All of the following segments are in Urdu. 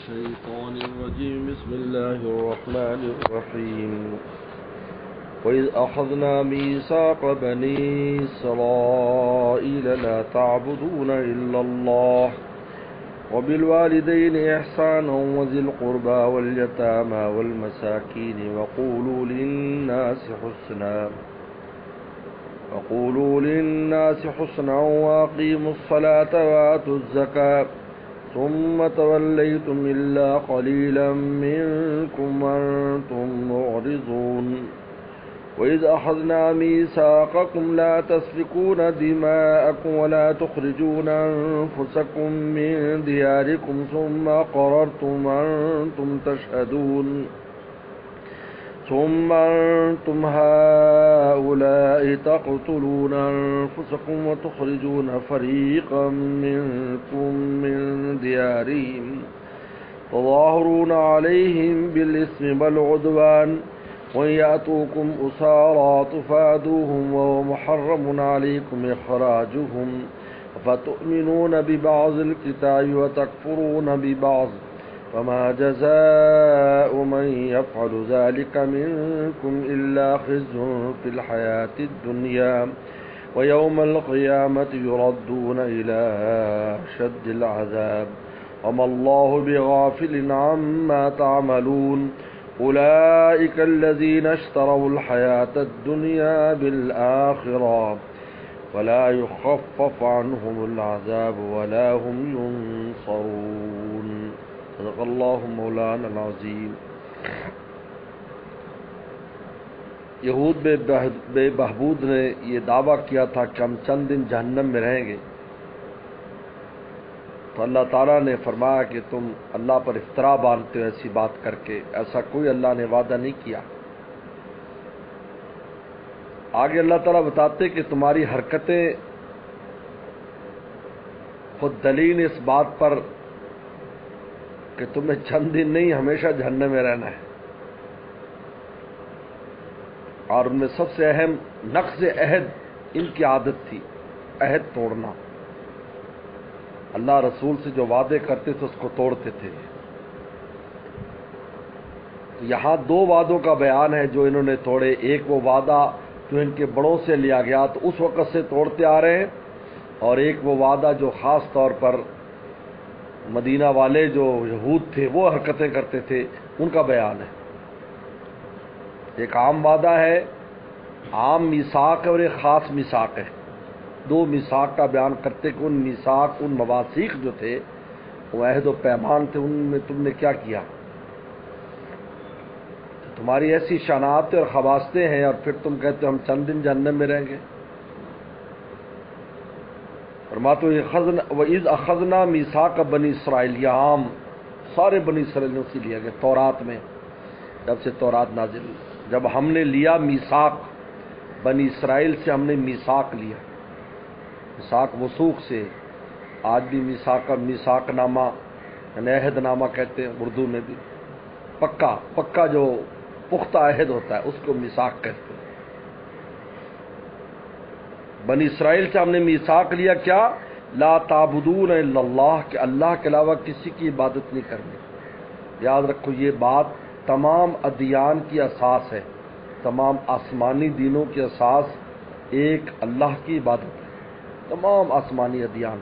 الشيطان الرجيم بسم الله الرحمن الرحيم وإذ أخذنا ميثاق بني إسرائيل لا تعبدون إلا الله وبالوالدين إحسانا وذي القربى واليتامى والمساكين وقولوا للناس حسنا وأقيموا الصلاة وآتوا الزكاة ثم توليتم إلا قليلا منكم وأنتم معرضون وإذ أخذنا ميثاقكم لا تسفكون دماءكم ولا تخرجون أنفسكم من دياركم ثم أقررتم وأنتم تشهدون ثم أنتم هؤلاء تقتلون أنفسكم وتخرجون فريقا منكم من ديارهم تظاهرون عليهم بالإثم والعدوان وإن يأتوكم أسارى تفادوهم وهو محرم عليكم إخراجهم فتؤمنون ببعض الكتاب وتكفرون ببعض فما جزاء من يفعل ذلك منكم إلا خزي في الحياة الدنيا ويوم القيامة يردون إلى أشد العذاب وما الله بغافل عما تعملون أولئك الذين اشتروا الحياة الدنيا بالآخرة ولا يخفف عنهم العذاب ولا هم ينصرون صدق اللہ مولانا العظیم۔ یہود بے بہبود نے یہ دعویٰ کیا تھا کہ ہم چند دن جہنم میں رہیں گے، تو اللہ تعالیٰ نے فرمایا کہ تم اللہ پر افترا باندھتے ہو ایسی بات کر کے، ایسا کوئی اللہ نے وعدہ نہیں کیا۔ آگے اللہ تعالیٰ بتاتے کہ تمہاری حرکتیں خود دلیل اس بات پر کہ تمہیں چند دن نہیں ہمیشہ جہنم میں رہنا ہے، اور ان میں سب سے اہم نقض عہد ان کی عادت تھی، عہد توڑنا۔ اللہ رسول سے جو وعدے کرتے تھے اس کو توڑتے تھے۔ تو یہاں دو وعدوں کا بیان ہے جو انہوں نے توڑے، ایک وہ وعدہ جو ان کے بڑوں سے لیا گیا تو اس وقت سے توڑتے آ رہے ہیں، اور ایک وہ وعدہ جو خاص طور پر مدینہ والے جو یہود تھے وہ حرکتیں کرتے تھے ان کا بیان ہے۔ ایک عام وعدہ ہے، عام میثاق ہے، اور ایک خاص میثاق ہے۔ دو میثاق کا بیان کرتے کہ ان میثاق، ان مواثیق جو تھے، وہ عہد و پیمان تھے، ان میں تم نے کیا کیا، تو تمہاری ایسی شناعتیں اور خواستیں ہیں، اور پھر تم کہتے ہو ہم چند دن جہنم میں رہیں گے۔ فرماتے ہیں وَإِذْ أَخَذْنَا مِيثَاقَ بَنِي إِسْرَائِيلَ، یہ عام سارے بنی اسرائیلیوں سے لیا گیا تورات میں، جب سے تورات نازل ہوئی، جب ہم نے لیا میثاق بنی اسرائیل سے، ہم نے میثاق لیا، میثاق وثوق سے، آج بھی میثاق نامہ یعنی عہد نامہ کہتے ہیں اردو میں بھی، پکا جو پختہ عہد ہوتا ہے اس کو میثاق کہتے ہیں۔ بنی اسرائیل سے ہم نے میثاق لیا، کیا؟ لا تعبدون الا اللہ، کہ اللہ کے علاوہ کسی کی عبادت نہیں کرنی۔ یاد رکھو یہ بات تمام ادیان کی اساس ہے، تمام آسمانی دینوں کی اساس ایک اللہ کی عبادت ہے، تمام آسمانی ادیان،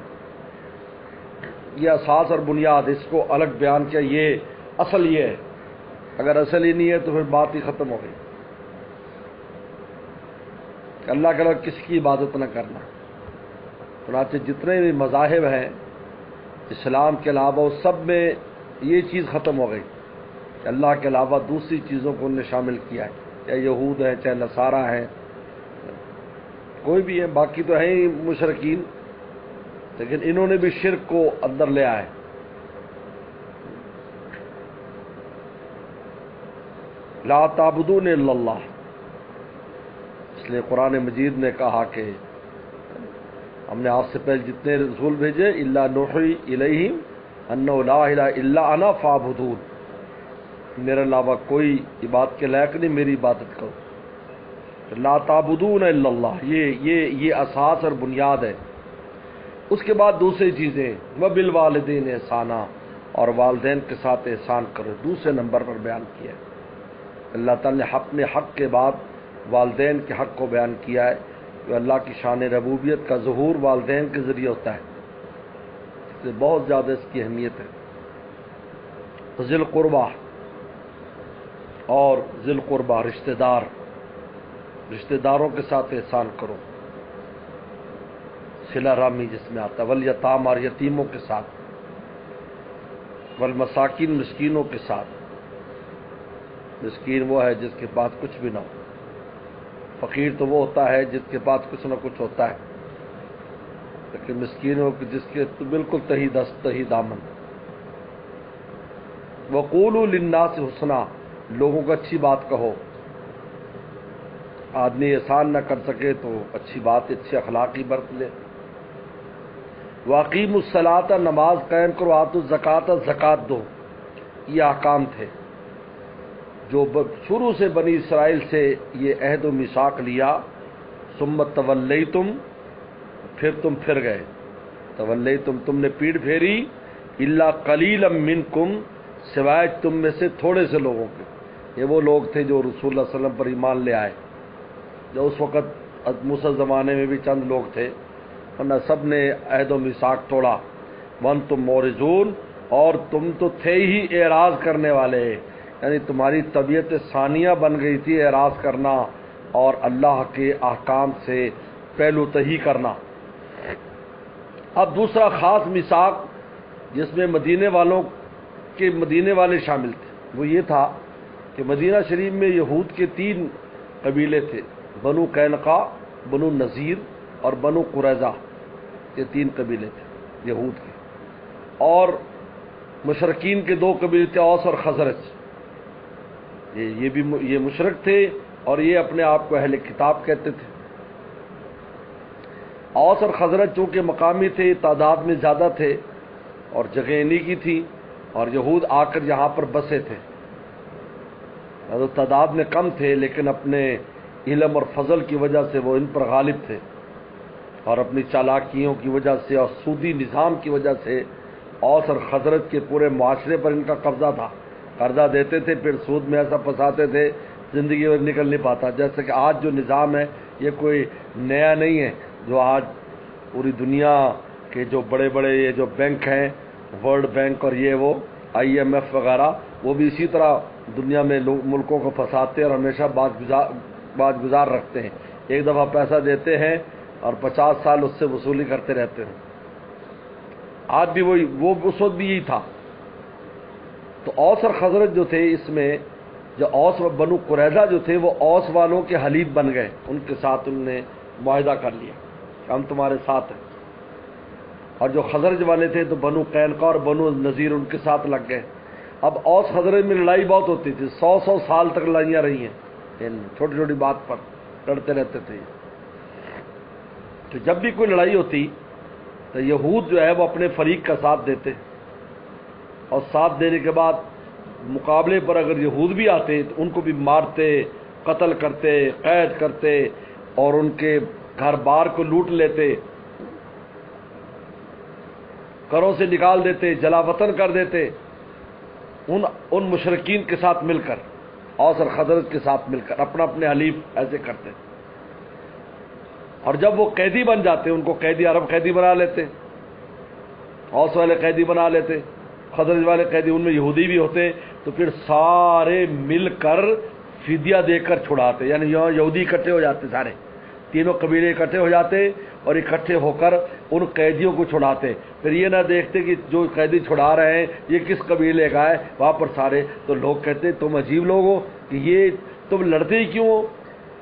یہ اساس اور بنیاد، اس کو الگ بیان کیا، یہ اصل یہ ہے، اگر اصل ہی نہیں ہے تو پھر بات ہی ختم ہو گئی، کہ اللہ کے علاوہ کسی کی عبادت نہ کرنا۔ چنانچہ جتنے بھی مذاہب ہیں اسلام کے علاوہ، اس سب میں یہ چیز ختم ہو گئی کہ اللہ کے علاوہ دوسری چیزوں کو انہوں نے شامل کیا ہے، چاہے یہود ہیں، چاہے نصارہ ہیں، کوئی بھی ہے، باقی تو ہیں ہی مشرکین، لیکن انہوں نے بھی شرک کو اندر لے آئے۔ لا تعبدون الا اللہ، اس لیے قرآن مجید نے کہا کہ ہم نے آپ سے پہلے جتنے رسول بھیجے الا نوحی الیہم انہ لا الہ الا انا فاعبدون، میرے علاوہ کوئی عبادت کے لائق نہیں، میری عبادت کرو۔ لا تعبدون الا اللہ، یہ اساس اور بنیاد ہے۔ اس کے بعد دوسری چیزیں وبالوالدین احسانا، اور والدین کے ساتھ احسان کرو، دوسرے نمبر پر بیان کیا ہے۔ اللہ تعالیٰ نے اپنے حق کے بعد والدین کے حق کو بیان کیا ہے کہ اللہ کی شان ربوبیت کا ظہور والدین کے ذریعے ہوتا ہے، اس سے بہت زیادہ اس کی اہمیت ہے۔ ذی القربہ اور ذی القربہ رشتہ داروں کے ساتھ احسان کرو، صلہ رحمی جس میں آتا ہے، والیتام اور یتیموں کے ساتھ، والمساکین مسکینوں کے ساتھ۔ مسکین وہ ہے جس کے پاس کچھ بھی نہ ہو، فقیر تو وہ ہوتا ہے جس کے پاس کچھ نہ کچھ ہوتا ہے، لیکن مسکین ہو کہ جس کے تو بالکل تہی دست تہی دامن۔ وقولوا للناس حسنا، لوگوں کو اچھی بات کہو۔ آدمی احسان نہ کر سکے تو اچھی بات، اچھے اخلاق ہی برت لے۔ واقیموا الصلاۃ، نماز قائم کرو، آتوا الزکوٰۃ، زکوٰۃ دو۔ یہ احکام تھے جو شروع سے بنی اسرائیل سے یہ عہد و میثاق لیا۔ ثم تولیتم، پھر تم پھر گئے، تولیتم تم نے پیڑ پھیری، الا قلیلا منکم، سوائے تم میں سے تھوڑے سے لوگوں کے۔ یہ وہ لوگ تھے جو رسول اللہ صلی اللہ علیہ وسلم پر ایمان لے آئے، جو اس وقت موسیٰ زمانے میں بھی چند لوگ تھے، ورنہ سب نے عہد و میثاق توڑا۔ وانتم معرضون، اور تم تو تھے ہی اعراض کرنے والے، یعنی تمہاری طبیعت ثانیہ بن گئی تھی اعراض کرنا اور اللہ کے احکام سے پہلو تہی کرنا۔ اب دوسرا خاص میثاق جس میں مدینے والے شامل تھے، وہ یہ تھا کہ مدینہ شریف میں یہود کے 3 قبیلے تھے، بنو قینقاع، بنو نذیر اور بنو قریظہ۔ یہ 3 قبیلے تھے یہود کے، اور مشرکین کے 2 قبیلے تھے، اوس اور خزرج۔ یہ مشرک تھے اور یہ اپنے آپ کو اہل کتاب کہتے تھے۔ اوس اور خزرج چونکہ مقامی تھے، تعداد میں زیادہ تھے اور جگہ انہی کی تھی، اور یہود آ کر یہاں پر بسے تھے، تعداد میں کم تھے لیکن اپنے علم اور فضل کی وجہ سے وہ ان پر غالب تھے، اور اپنی چالاکیوں کی وجہ سے اور سودی نظام کی وجہ سے اوس اور خزرج کے پورے معاشرے پر ان کا قبضہ تھا۔ قرضہ دیتے تھے، پھر سود میں ایسا پھنساتے تھے زندگی میں نکل نہیں پاتا۔ جیسے کہ آج جو نظام ہے یہ کوئی نیا نہیں ہے، جو آج پوری دنیا کے جو بڑے بڑے یہ جو بینک ہیں، ورلڈ بینک اور یہ وہ IMF وغیرہ، وہ بھی اسی طرح دنیا میں ملکوں کو پھنساتے اور ہمیشہ باز گزار رکھتے ہیں۔ ایک دفعہ پیسہ دیتے ہیں اور 50 سال اس سے وصولی کرتے رہتے ہیں۔ آج بھی وہ اس وقت بھی یہی تھا۔ تو اوس اور خزرج جو تھے، اس میں جو اوس و بنو قریظہ جو تھے وہ اوس والوں کے حلیف بن گئے، ان کے ساتھ انہوں نے معاہدہ کر لیا کہ ہم تمہارے ساتھ ہیں۔ اور جو خزرج والے تھے تو بنو قینقاع اور بنو نذیر ان کے ساتھ لگ گئے۔ اب اوس خزرج میں لڑائی بہت ہوتی تھی، 100 سال تک لڑائیاں رہی ہیں، چھوٹی چھوٹی بات پر لڑتے رہتے تھے۔ تو جب بھی کوئی لڑائی ہوتی تو یہود جو ہے وہ اپنے فریق کا ساتھ دیتے، اور ساتھ دینے کے بعد مقابلے پر اگر یہود بھی آتے تو ان کو بھی مارتے، قتل کرتے، قید کرتے اور ان کے گھر بار کو لوٹ لیتے، گھروں سے نکال دیتے، جلا وطن کر دیتے، ان مشرکین کے ساتھ مل کر، اوس اور خزرج کے ساتھ مل کر اپنا اپنے حلیف ایسے کرتے۔ اور جب وہ قیدی بن جاتے، ان کو قیدی عرب قیدی بنا لیتے، اوس والے قیدی بنا لیتے، خزرج والے قیدی، ان میں یہودی بھی ہوتے، تو پھر سارے مل کر فدیہ دے کر چھڑاتے، یعنی یہاں یہودی اکٹھے ہو جاتے، سارے 3 قبیلے اکٹھے ہو جاتے اور اکٹھے ہو کر ان قیدیوں کو چھڑاتے۔ پھر یہ نہ دیکھتے کہ جو قیدی چھڑا رہے ہیں یہ کس قبیلے کا ہے، وہاں پر سارے تو لوگ کہتے تم عجیب لوگ ہو کہ یہ تم لڑتے ہی کیوں ہو؟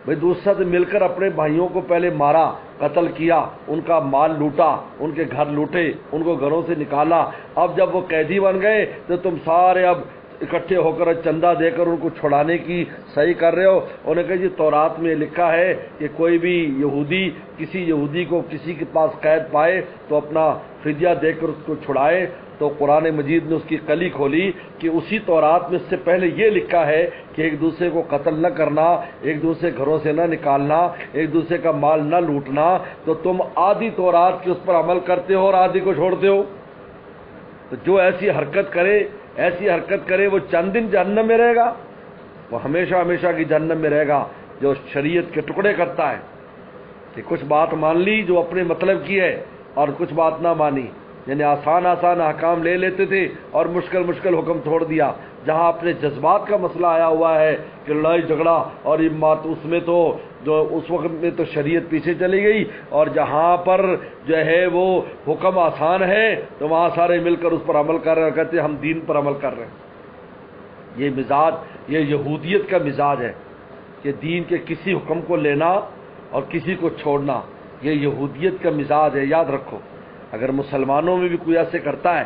بھائی دوسرے سے مل کر اپنے بھائیوں کو پہلے مارا، قتل کیا، ان کا مال لوٹا، ان کے گھر لوٹے، ان کو گھروں سے نکالا، اب جب وہ قیدی بن گئے تو تم سارے اب اکٹھے ہو کر چندہ دے کر ان کو چھڑانے کی صحیح کر رہے ہو۔ انہوں نے کہا جی تورات میں لکھا ہے کہ کوئی بھی یہودی کسی یہودی کو کسی کے پاس قید پائے تو اپنا فدیہ دے کر اس کو چھڑائے۔ تو قرآن مجید نے اس کی کلی کھولی کہ اسی تورات میں اس سے پہلے یہ لکھا ہے کہ ایک دوسرے کو قتل نہ کرنا، ایک دوسرے گھروں سے نہ نکالنا، ایک دوسرے کا مال نہ لوٹنا، تو تم آدھی تورات کی اس پر عمل کرتے ہو اور آدھی کو چھوڑتے ہو۔ تو جو ایسی حرکت کرے وہ چند دن جہنم میں رہے گا، وہ ہمیشہ ہمیشہ کی جہنم میں رہے گا، جو شریعت کے ٹکڑے کرتا ہے کہ کچھ بات مان لی جو اپنے مطلب کی ہے اور کچھ بات نہ مانی، یعنی آسان احکام لے لیتے تھے اور مشکل حکم چھوڑ دیا۔ جہاں اپنے جذبات کا مسئلہ آیا ہوا ہے کہ لڑائی جھگڑا اور اس میں تو جو اس وقت میں تو شریعت پیچھے چلی گئی، اور جہاں پر جو ہے وہ حکم آسان ہے تو وہاں سارے مل کر اس پر عمل کر رہے ہیں، کہتے ہیں ہم دین پر عمل کر رہے ہیں۔ یہ مزاج، یہ یہودیت کا مزاج ہے کہ دین کے کسی حکم کو لینا اور کسی کو چھوڑنا، یہ یہودیت کا مزاج ہے، یاد رکھو۔ اگر مسلمانوں میں بھی کوئی ایسے کرتا ہے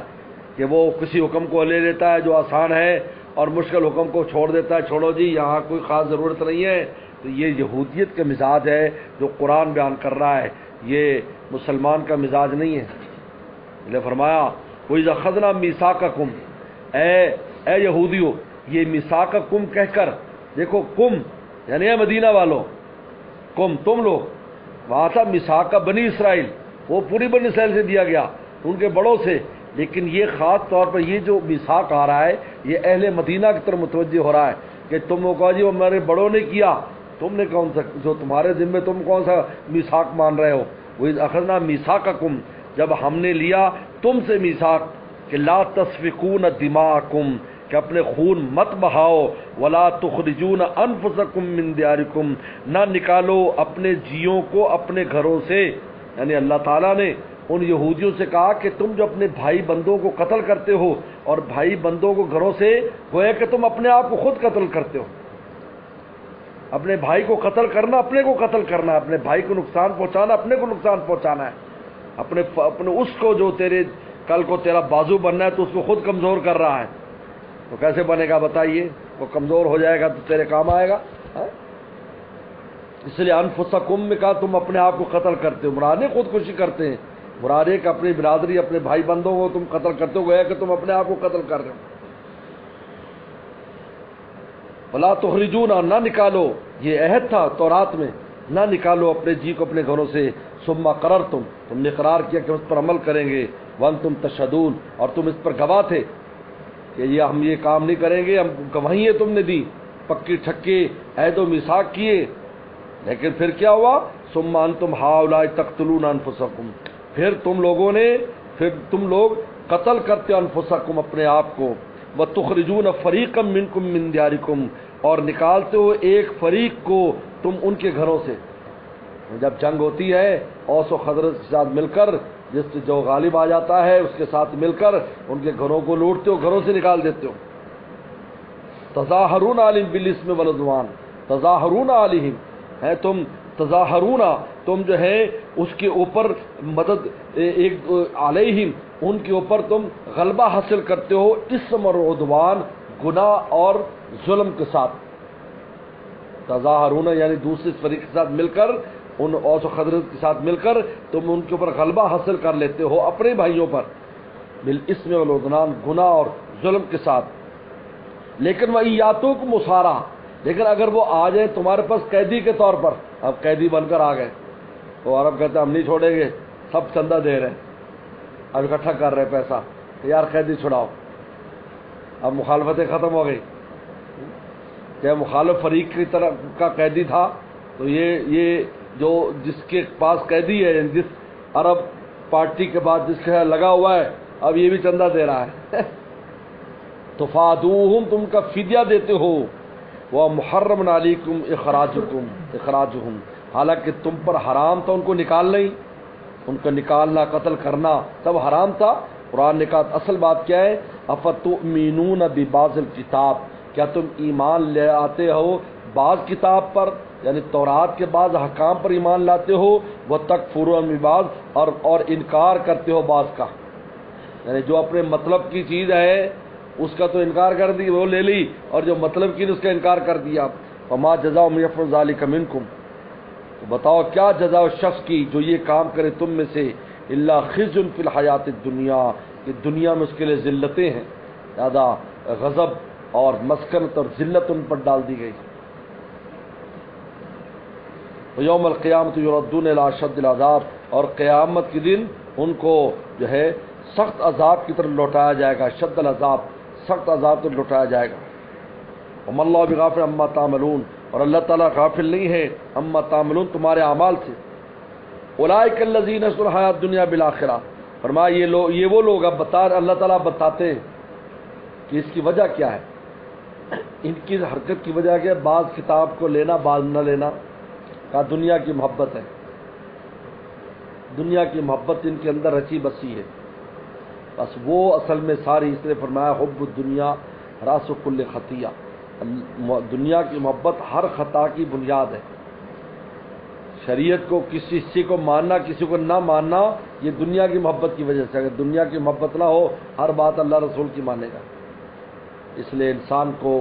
کہ وہ کسی حکم کو لے لیتا ہے جو آسان ہے اور مشکل حکم کو چھوڑ دیتا ہے، چھوڑو جی یہاں کوئی خاص ضرورت نہیں ہے، تو یہ یہودیت کا مزاج ہے جو قرآن بیان کر رہا ہے، یہ مسلمان کا مزاج نہیں ہے۔ اس نے فرمایا وَإِذْ أَخَذْنَا مِيثَاقَكُمْ، اے یہودیو، یہ میثاقکم کہہ کر دیکھو، کم یعنی اے مدینہ والو، کم تم لوگ، وہاں تھا میثاق کا بنی اسرائیل، وہ پوری بنی اسرائیل سے دیا گیا ان کے بڑوں سے، لیکن یہ خاص طور پر یہ جو میثاق آ رہا ہے یہ اہل مدینہ کی طرف متوجہ ہو رہا ہے کہ تم لوگ کہو جی وہ ہمارے بڑوں نے کیا، تم نے کون سا، جو تمہارے ذمے تم کون سا میثاق مان رہے ہو۔ وَإِذْ أَخَذْنَا مِيثَاقَكُمْ، جب ہم نے لیا تم سے میثاق کہ لا تسفکون دماءکم، کہ اپنے خون مت بہاؤ، ولا تخرجون انفسکم من دیارکم، نہ نکالو اپنے جیوں کو اپنے گھروں سے۔ یعنی اللہ تعالیٰ نے ان یہودیوں سے کہا کہ تم جو اپنے بھائی بندوں کو قتل کرتے ہو اور بھائی بندوں کو گھروں سے، گویا کہ تم اپنے آپ کو خود قتل کرتے ہو۔ اپنے بھائی کو قتل کرنا اپنے کو قتل کرنا ہے، اپنے بھائی کو نقصان پہنچانا اپنے کو نقصان پہنچانا ہے، اپنے اس کو جو تیرے کل کو تیرا بازو بننا ہے تو اس کو خود کمزور کر رہا ہے، تو کیسے بنے گا بتائیے؟ وہ کمزور ہو جائے گا تو تیرے کام آئے گا؟ اس لیے انفسکم میں کہا تم اپنے آپ کو قتل کرتے ہو، مراد نہیں خودکشی کرتے ہیں، مراد ہے کہ اپنی برادری اپنے بھائی بندوں کو تم قتل کرتے ہو، گویا کہ تم اپنے آپ کو قتل کر رہے ہو۔ ولا تخرجون، نہ نکالو، یہ عہد تھا تورات میں، نہ نکالو اپنے جی کو اپنے گھروں سے، ثم قررتم، تم نے قرار کیا کہ اس پر عمل کریں گے، وانتم تشہدون، اور تم اس پر گواہ تھے کہ یہ ہم یہ کام نہیں کریں گے، ہم گواہیاں تم نے دی، پکی ٹھکے عہد و میثاق کیے، لیکن پھر کیا ہوا؟ ثم انتم ہؤلاء تقتلون انفسکم، پھر تم لوگ قتل کرتے ہو انفسکم، اپنے آپ کو، وتخرجون فریقا منکم من دیارکم، اور نکالتے ہو ایک فریق کو تم ان کے گھروں سے۔ جب جنگ ہوتی ہے اوس و خزرج کے ساتھ مل کر، جو غالب آ جاتا ہے اس کے ساتھ مل کر ان کے گھروں کو لوٹتے ہو، گھروں سے نکال دیتے ہو۔ تظاہرون علیہم بالاسم والعدوان، تظاہرون علیہم ہے تم، تظاہرون تم جو ہے اس کے اوپر مدد، ایک علیہم ان کے اوپر تم غلبہ حاصل کرتے ہو، اسم اور عدوان، گناہ اور ظلم کے ساتھ۔ تظاہرون یعنی دوسرے فریق کے ساتھ مل کر، ان اوس و خزرج کے ساتھ مل کر تم ان کے اوپر غلبہ حاصل کر لیتے ہو اپنے بھائیوں پر، بالاسم والعدوان، گناہ اور ظلم کے ساتھ۔ لیکن وہ یاتوکم اسارا، لیکن اگر وہ آ جائیں تمہارے پاس قیدی کے طور پر، اب قیدی بن کر آ گئے تو عرب کہتے ہیں ہم نہیں چھوڑیں گے، سب چندہ دے رہے ہیں، اب اکٹھا کر رہے پیسہ کہ یار قیدی چھڑاؤ، اب مخالفتیں ختم ہو گئی کہ مخالف فریق کی طرف کا قیدی تھا تو یہ جو جس کے پاس قیدی ہے، جس عرب پارٹی کے بعد جس کے لگا ہوا ہے، اب یہ بھی چندہ دے رہا ہے تفادوہم، تم کا فدیہ دیتے ہو، وہ محرم علیکم اخراجہم، حالانکہ تم پر حرام تھا ان کو نکالنا ہی، ان کا نکالنا، قتل کرنا سب حرام تھا۔ قرآن نے کہا اصل بات کیا ہے؟ افتؤمنون ببعض الکتاب، کیا تم ایمان لے آتے ہو بعض کتاب پر، یعنی تورات کے بعض احکام پر ایمان لاتے ہو، وتکفرون ببعض، اور انکار کرتے ہو بعض کا، یعنی جو اپنے مطلب کی چیز ہے اس کا تو انکار کر دی، وہ لے لی، اور جو مطلب کی اس کا انکار کر دیا۔ فما جزاء من یفعل ذلک منکم، تو بتاؤ کیا جزا اس شخص کی جو یہ کام کرے تم میں سے، الا خزی فی الحیات الدنیا، کہ دنیا میں اس کے لیے ذلتیں ہیں، زیادہ غضب اور مسکنت اور ذلت ان پر ڈال دی گئی۔ یوم القیامت یردون الی اشد العذاب، اور قیامت کے دن ان کو جو ہے سخت عذاب کی طرف لوٹایا جائے گا، شد العذاب، سخت عذاب تو لوٹایا جائے گا۔ وما اللہ بغافل عما تعملون، اور اللہ تعالیٰ غافل نہیں ہے عما تعملون، تمہارے اعمال سے۔ اولئک الذین اشتروا الحیاۃ الدنیا بالآخرہ، فرمایا یہ وہ لوگ، اب اللہ تعالیٰ بتاتے ہیں کہ اس کی وجہ کیا ہے، ان کی حرکت کی وجہ کیا ہے۔ بعض کتاب کو لینا، بعض نہ لینا، کہا دنیا کی محبت ہے، دنیا کی محبت ان کے اندر رچی بسی ہے، بس وہ اصل میں ساری، اس نے فرمایا حب الدنیا راس کل خطیہ، دنیا کی محبت ہر خطا کی بنیاد ہے۔ شریعت کو کسی کو ماننا، کسی کو نہ ماننا، یہ دنیا کی محبت کی وجہ سے۔ اگر دنیا کی محبت نہ ہو، ہر بات اللہ رسول کی مانے گا۔ اس لیے انسان کو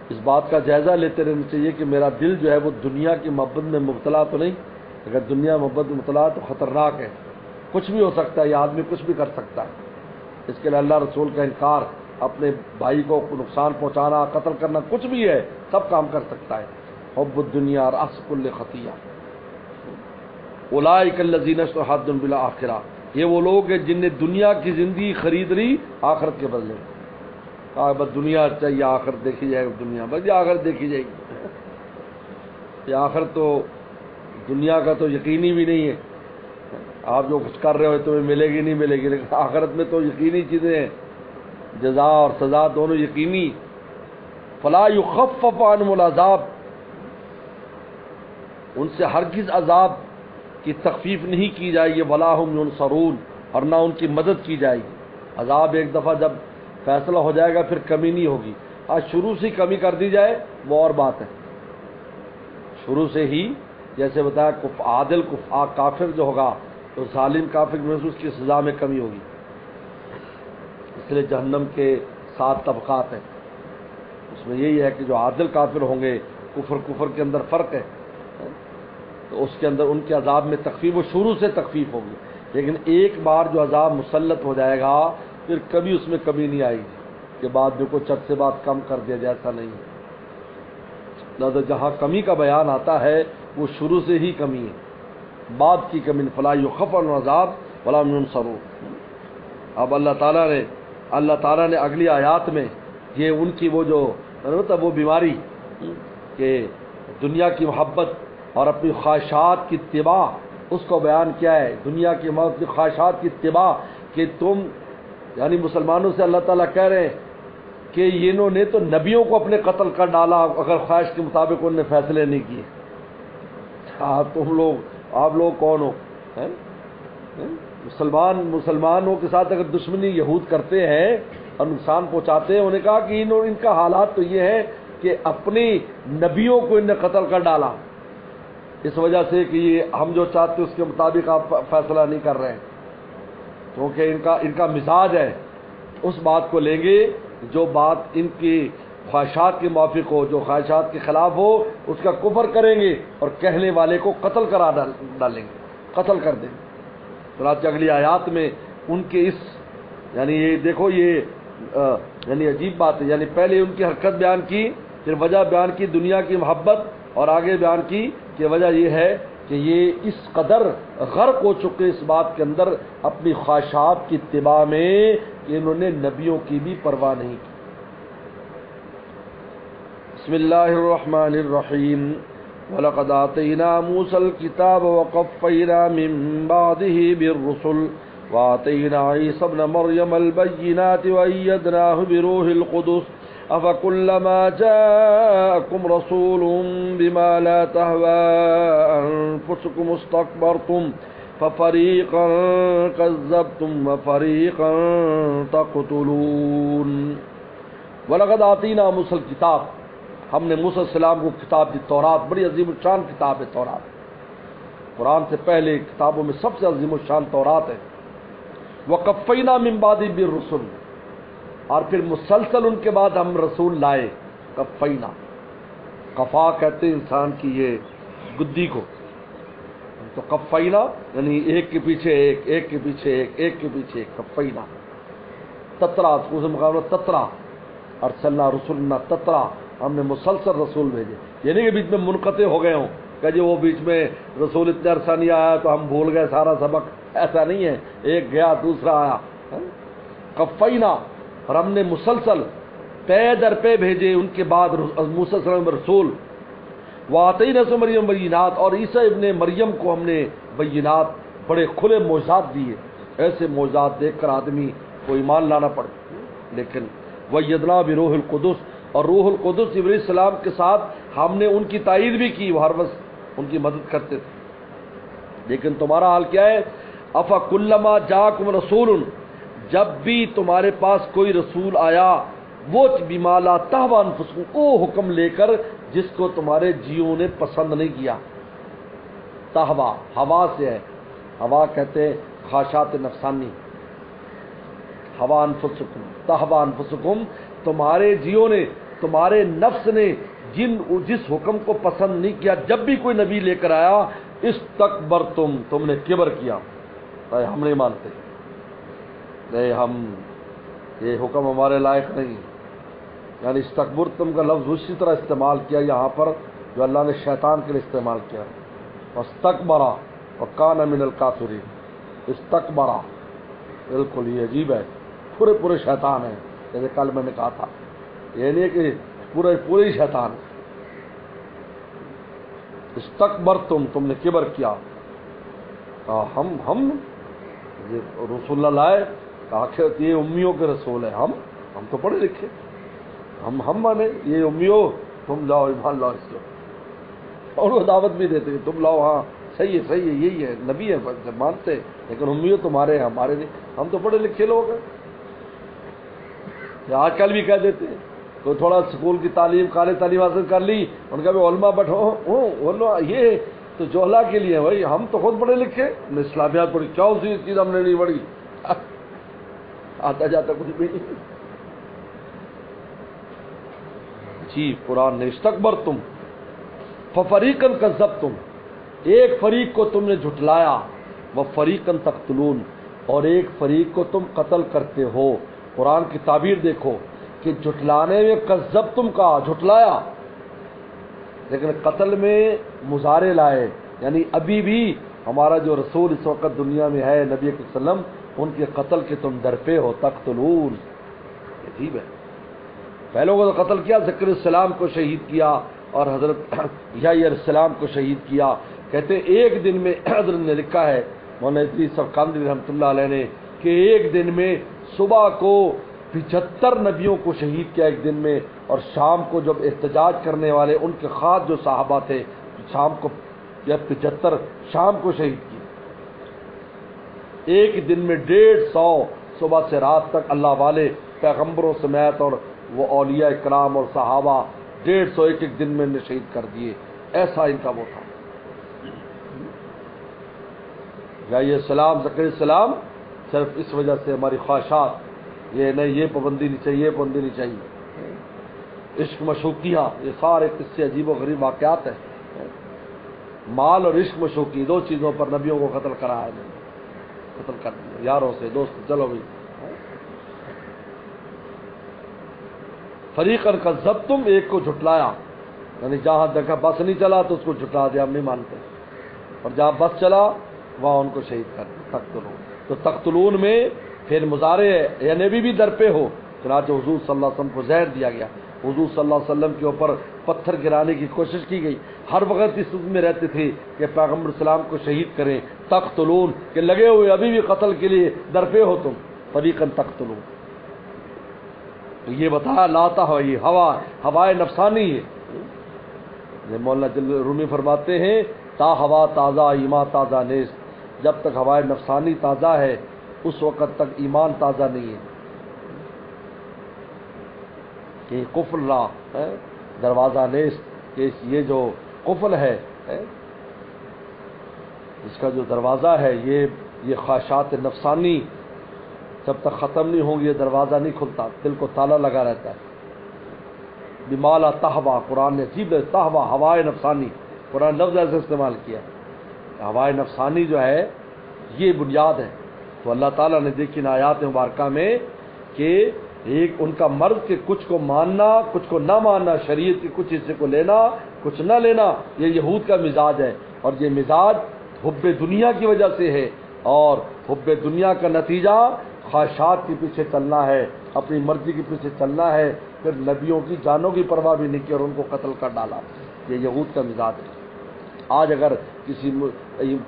اس بات کا جائزہ لیتے رہنا چاہیے کہ میرا دل جو ہے وہ دنیا کی محبت میں مبتلا تو نہیں۔ اگر دنیا محبت میں مبتلا تو خطرناک ہے، کچھ بھی ہو سکتا ہے، یہ آدمی کچھ بھی کر سکتا ہے۔ اس کے لیے اللہ رسول کا انکار، اپنے بھائی کو نقصان پہنچانا، قتل کرنا، کچھ بھی ہے، سب کام کر سکتا ہے۔ حب الدنیا رأس کل خطیہ۔ اولئک الذین اشتروا الحیاۃ الدنیا بالآخرہ، یہ وہ لوگ ہیں جن نے دنیا کی زندگی خرید لی آخرت کے بدلے۔ بس دنیا چاہیے، آخرت دیکھی جائے گی، دنیا بس یہ آخرت دیکھی جائے گی۔ یہ آخرت تو دنیا کا تو یقینی بھی نہیں ہے، آپ جو کچھ کر رہے ہو تمہیں ملے گی نہیں ملے گی، لیکن آخرت میں تو یقینی چیزیں ہیں، جزا اور سزا دونوں یقینی۔ فلا یخفف عنہم العذاب، ان سے ہرگز عذاب کی تخفیف نہیں کی جائے گی، ولا ہم ینصرون، اور نہ ان کی مدد کی جائے گی۔ عذاب ایک دفعہ جب فیصلہ ہو جائے گا پھر کمی نہیں ہوگی۔ آج شروع سے کمی کر دی جائے وہ اور بات ہے، شروع سے ہی جیسے بتایا عادل کافر جو ہوگا تو ظالم کافر میں اس کی سزا میں کمی ہوگی۔ اس لیے جہنم کے 7 طبقات ہیں، اس میں یہی ہے کہ جو عادل کافر ہوں گے، کفر کے اندر فرق ہے، تو اس کے اندر ان کے عذاب میں تخفیف، وہ شروع سے تخفیف ہوگی، لیکن ایک بار جو عذاب مسلط ہو جائے گا پھر کبھی اس میں کمی نہیں آئے گی کہ بعد میں کوئی چٹ سے بات کم کر دیا جائے، ایسا نہیں ہے۔ لہذا جہاں کمی کا بیان آتا ہے وہ شروع سے ہی کمی ہے، بعد کی کمی۔ فلا یخفف عنہم العذاب ولا هم ینصرون۔ اب اللہ تعالیٰ نے اگلی آیات میں یہ ان کی وہ جو وہ بیماری کہ دنیا کی محبت اور اپنی خواہشات کی اتباع، اس کو بیان کیا ہے۔ دنیا کی محبت کی خواہشات کی اتباع، کہ تم یعنی مسلمانوں سے اللہ تعالیٰ کہہ رہے ہیں کہ انہوں نے تو نبیوں کو اپنے قتل کر ڈالا اگر خواہش کے مطابق انہوں نے فیصلے نہیں کیے۔ آپ لوگ کون ہو؟ مسلمانوں کے ساتھ اگر دشمنی یہود کرتے ہیں اور نقصان پہنچاتے ہیں، انہوں نے کہا کہ ان کا حالات تو یہ ہے کہ اپنی نبیوں کو انہوں نے قتل کر ڈالا، اس وجہ سے کہ یہ ہم جو چاہتے ہیں اس کے مطابق آپ فیصلہ نہیں کر رہے ہیں، کیونکہ ان کا مزاج ہے۔ اس بات کو لیں گے جو بات ان کی خواہشات کے موافق ہو، جو خواہشات کے خلاف ہو، اس کا کفر کریں گے اور کہنے والے کو قتل کرا ڈالیں گے، قتل کر دیں گے۔ چنانچہ اگلی آیات میں ان کے اس یعنی یہ دیکھو یہ یعنی عجیب بات ہے، یعنی پہلے ان کی حرکت بیان کی، پھر وجہ بیان کی دنیا کی محبت، اور آگے بیان کی کہ وجہ یہ ہے کہ یہ اس قدر غرق ہو چکے اس بات کے اندر اپنی خواہشات کی اتباع میں کہ انہوں نے نبیوں کی بھی پرواہ نہیں کی۔ بسم اللہ الرحمن الرحیم وَلَقَدْ آتَيْنَا مُوسَى الْكِتَابَ وَقَفَّيْنَا مِن بَعْدِهِ بِالرُّسُلِ وَآتَيْنَا عِيسَى ابْنَ مَرْيَمَ الْبَيِّنَاتِ وَأَيَّدْنَاهُ بِرُوحِ الْقُدُسِ أَفَكُلَّمَا جَاءَكُمْ رَسُولٌ بِمَا لَا تَهْوَىٰ أَنفُسُكُمُ اسْتَكْبَرْتُمْ فَفَرِيقًا كَذَّبْتُمْ وَفَرِيقًا تَقْتُلُونَ وَلَقَدْ آتَيْنَا مُوسَى الْكِتَابَ، ہم نے موسیٰ علیہ السلام کو کتاب دی، تورات، بڑی عظیم الشان کتاب ہے تورات، قرآن سے پہلے کتابوں میں سب سے عظیم الشان تورات ہے۔ وَقَفَّيْنَا مِن بَعْدِهِ بِالرُّسُلِ، اور پھر مسلسل ان کے بعد ہم رسول لائے۔ کفینا، کفا کہتے ہیں انسان کی یہ گدی کو، تو کفینا یعنی ایک کے پیچھے ایک، ایک کے پیچھے ایک، ایک کے پیچھے ایک، کفینا۔ تترا، اس سے مقابلہ تترا، ارسلنا رسولنا تترا، ہم نے مسلسل رسول بھیجے، یعنی کہ بیچ میں منقطع ہو گئے ہوں کہ جی وہ بیچ میں رسول اتنے عرصہ نہیں آیا تو ہم بھول گئے سارا سبق، ایسا نہیں ہے ایک گیا دوسرا آیا. قفینا، اور ہم نے مسلسل پے در پہ بھیجے ان کے بعد موسیٰ صلی اللہ علیہ وسلم رسول. وآتینا عیسی مریم بینات، اور عیسیٰ ابن مریم کو ہم نے بینات بڑے کھلے معجزات دیے. ایسے معجزات دیکھ کر آدمی کو ایمان لانا پڑے. لیکن وَأَيَّدْنَا بِرُوحِ الْقُدُسِ، اور روح القدس جبرائیل السلام کے ساتھ ہم نے ان کی تائید بھی کی، وہ ہر وقت ان کی مدد کرتے تھے. لیکن تمہارا حال کیا ہے؟ أَفَكُلَّمَا جَاءَكُمْ رَسُولٌ، جب بھی تمہارے پاس کوئی رسول آیا، وہ بِمَا لَا تَهْوَىٰ أَنفُسُكُمْ، وہ حکم لے کر جس کو تمہارے جیوں نے پسند نہیں کیا. تہوا ہوا سے ہے، ہوا کہتے ہیں خواہشات نفسانی. ہوا انفسکم، تہوا انفسکم، تمہارے جیوں نے، تمہارے نفس نے جس حکم کو پسند نہیں کیا، جب بھی کوئی نبی لے کر آیا، استکبرتم، تم نے کبر کیا. ہم نہیں مانتے، نہیں ہم یہ حکم ہمارے لائق نہیں. یعنی استکبرتم کا لفظ اسی طرح استعمال کیا یہاں پر جو اللہ نے شیطان کے لیے استعمال کیا. واستکبرا وکان من الکافرین. استکبرا بالکل یہ عجیب ہے، پورے شیطان ہیں. جیسے کل میں نے کہا تھا، یہ نہیں کہ پورے شیطان. استکبرتم، تم نے کبر کیا. ہم رسول اللہ لائے، کہا کہ یہ امیوں کے رسول ہیں. ہم تو پڑھے لکھے، ہم مانے یہ امیوں، تم لاؤ ایمان لاؤ اس کو. اور وہ دعوت بھی دیتے کہ تم لاؤ، ہاں صحیح ہے یہی ہے، نبی ہے مانتے، لیکن امیوں تمہارے ہیں ہمارے نہیں. ہم تو پڑھے لکھے لوگ ہیں. آج کل بھی کہہ دیتے ہیں کوئی تھوڑا اسکول کی تعلیم، کالج تعلیم حاصل کر لی، ان کا بھی علماء علماء یہ تو جوہلا کے لیے ہے. بھائی ہم تو خود پڑھے لکھے، ہم نے اسلامیات پڑھی، کیا اسی چیز ہم نے نہیں پڑھی، آتا جاتا کچھ بھی نہیں. جی قرآن نے استکبرتم ففریقاً کذبتم، ایک فریق کو تم نے جھٹلایا، وفریقاً تقتلون، اور ایک فریق کو تم قتل کرتے ہو. قرآن کی تعبیر دیکھو کہ جھٹلانے میں کذبتم کا جھٹلایا، لیکن قتل میں مضارع لائے. یعنی ابھی بھی ہمارا جو رسول اس وقت دنیا میں ہے نبی صلی اللہ علیہ وسلم، ان کے قتل کے تم ڈرتے ہو. تقتلون، عجیب ہے. پہلوں کو تو قتل کیا، زکریا السلام کو شہید کیا اور حضرت یحییٰ علیہ السلام کو شہید کیا. کہتے ایک دن میں حضرت نے لکھا ہے مولانا ادریس سبکاندری رحمۃ اللہ علیہ نے کہ ایک دن میں صبح کو 75 نبیوں کو شہید کیا ایک دن میں، اور شام کو جب احتجاج کرنے والے ان کے خاص جو صحابہ تھے، شام کو 75 شام کو شہید کیے. ایک دن میں 150 صبح سے رات تک اللہ والے پیغمبروں سمیت اور وہ اولیاء اکرام اور صحابہ 150 ایک دن میں شہید کر دیے. ایسا ان کا وہ تھا. یحییٰ السلام، زکریا السلام، صرف اس وجہ سے ہماری خواہشات، یہ نہیں یہ پابندی نہیں چاہیے، یہ پابندی نہیں چاہیے. عشق مشوقیاں، یہ سارے قصے عجیب و غریب واقعات ہیں. مال اور عشق مشوقی، دو چیزوں پر نبیوں کو قتل کرا ہے، قتل کر دیا یاروں سے، دوست چلو بھائی. فریقاً کذبتم، ایک کو جھٹلایا، یعنی جہاں دیکھا بس نہیں چلا تو اس کو جھٹلا دیا، ہم نہیں مانتے، اور جہاں بس چلا وہاں ان کو شہید کر دیا. تقتلون، تو تقتلون میں پھر مضارع ہے، یعنی بھی درپے ہو. چنانچہ حضور صلی اللہ علیہ وسلم کو زہر دیا گیا، حضور صلی اللہ علیہ وسلم کے اوپر پتھر گرانے کی کوشش کی گئی. ہر وقت اس میں رہتے تھے کہ پیغمبر السلام کو شہید کریں. تقتلون کہ لگے ہوئے ابھی بھی قتل کے لیے درپے ہو تم. فریقاً تقتلون، یہ بتایا لاتا ہو، یہ ہوائے نفسانی ہے. مولانا جل رومی فرماتے ہیں تا ہوا تازہ ایمان تازہ نیست، جب تک ہوائے نفسانی تازہ ہے اس وقت تک ایمان تازہ نہیں ہے. کہ کفر لا دروازہ نیست، کہ یہ جو کفر ہے اس کا جو دروازہ ہے، یہ خواہشات نفسانی جب تک ختم نہیں ہوں گی یہ دروازہ نہیں کھلتا، دل کو تالا لگا رہتا ہے. بمالا تہوا، قرآن نے عجیب تہوا ہوائے نفسانی، قرآن لفظ ایسے استعمال کیا. ہوائے نفسانی جو ہے یہ بنیاد ہے. تو اللہ تعالیٰ نے دیکھی ان آیات مبارکہ میں کہ ایک ان کا مرض کہ کچھ کو ماننا کچھ کو نہ ماننا، شریعت کے کچھ حصے کو لینا کچھ نہ لینا، یہ یہود کا مزاج ہے. اور یہ مزاج حب دنیا کی وجہ سے ہے، اور حب دنیا کا نتیجہ خواہشات کے پیچھے چلنا ہے، اپنی مرضی کے پیچھے چلنا ہے، پھر نبیوں کی جانوں کی پرواہ بھی نہیں کی اور ان کو قتل کر ڈالا۔ یہ یہود کا مزاج ہے۔ آج اگر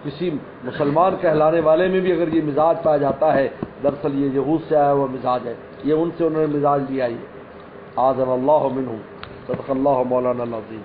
کسی مسلمان کہلانے والے میں بھی اگر یہ مزاج پایا جاتا ہے، دراصل یہ یہود سے آیا ہوا مزاج ہے، یہ ان سے انہوں نے مزاج لیا ہے۔ اعاذنا اللہ منہم۔ صدق اللہ مولانا العظیم۔